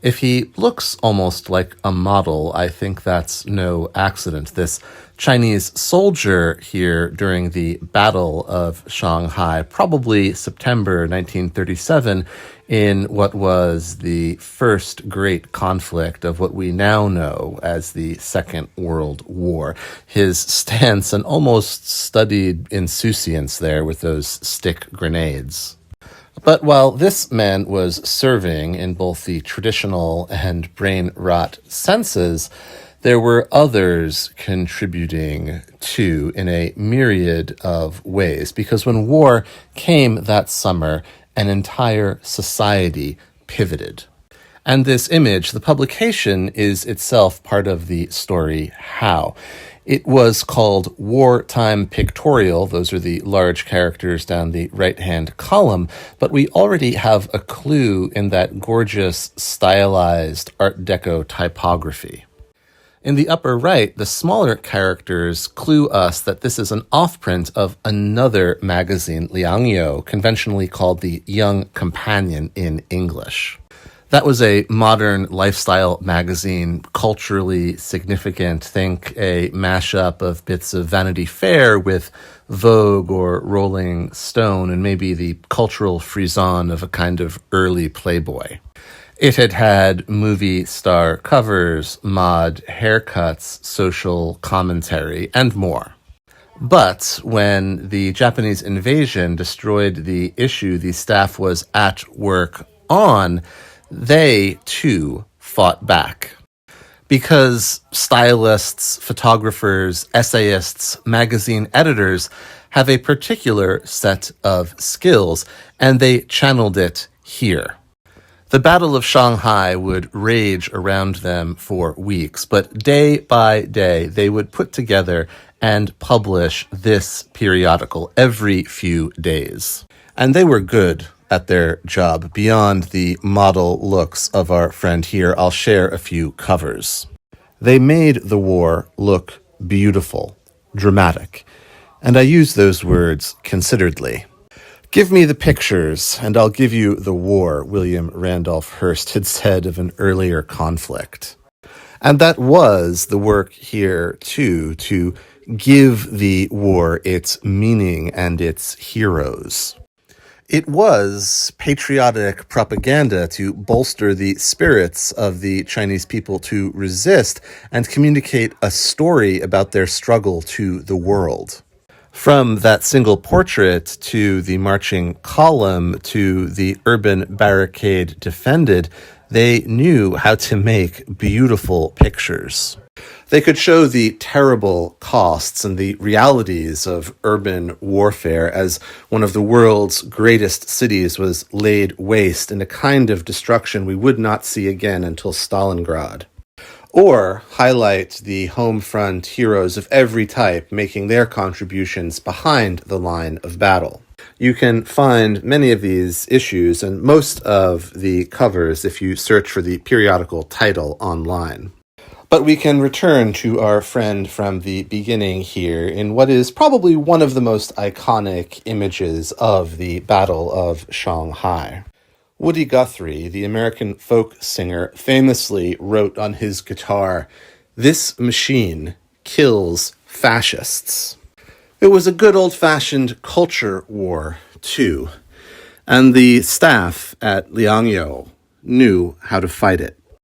If he looks almost like a model, I think that's no accident. This Chinese soldier here during the Battle of Shanghai, probably September 1937, in what was the first great conflict of what we now know as the Second World War. His stance, an almost studied insouciance there with those stick grenades. But while this man was serving in both the traditional and brain-rot senses, there were others contributing too in a myriad of ways, because when war came that summer, an entire society pivoted. And this image, the publication, is itself part of the story How. It was called Wartime Pictorial. Those are the large characters down the right-hand column, but we already have a clue in that gorgeous, stylized Art Deco typography. In the upper right, the smaller characters clue us that this is an offprint of another magazine, Liangyou, conventionally called the Young Companion in English. That was a modern lifestyle magazine, culturally significant. Think a mashup of bits of Vanity Fair with Vogue or Rolling Stone, and maybe the cultural frisson of a kind of early Playboy. It had had movie star covers, mod haircuts, social commentary, and more. But when the Japanese invasion destroyed the issue the staff was at work on, they, too, fought back. Because stylists, photographers, essayists, magazine editors have a particular set of skills, and they channeled it here. The Battle of Shanghai would rage around them for weeks, but day by day they would put together and publish this periodical every few days. And they were good at their job. Beyond the model looks of our friend here, I'll share a few covers. They made the war look beautiful, dramatic, and I use those words consideredly. "Give me the pictures, and I'll give you the war," William Randolph Hearst had said of an earlier conflict. And that was the work here, too, to give the war its meaning and its heroes. It was patriotic propaganda to bolster the spirits of the Chinese people to resist and communicate a story about their struggle to the world. From that single portrait to the marching column to the urban barricade defended, they knew how to make beautiful pictures. They could show the terrible costs and the realities of urban warfare as one of the world's greatest cities was laid waste in a kind of destruction we would not see again until Stalingrad. Or highlight the home front heroes of every type making their contributions behind the line of battle. You can find many of these issues and most of the covers if you search for the periodical title online. But we can return to our friend from the beginning here in what is probably one of the most iconic images of the Battle of Shanghai. Woody Guthrie, the American folk singer, famously wrote on his guitar, "This machine kills fascists." It was a good old-fashioned culture war, too, and the staff at Liangyou knew how to fight it.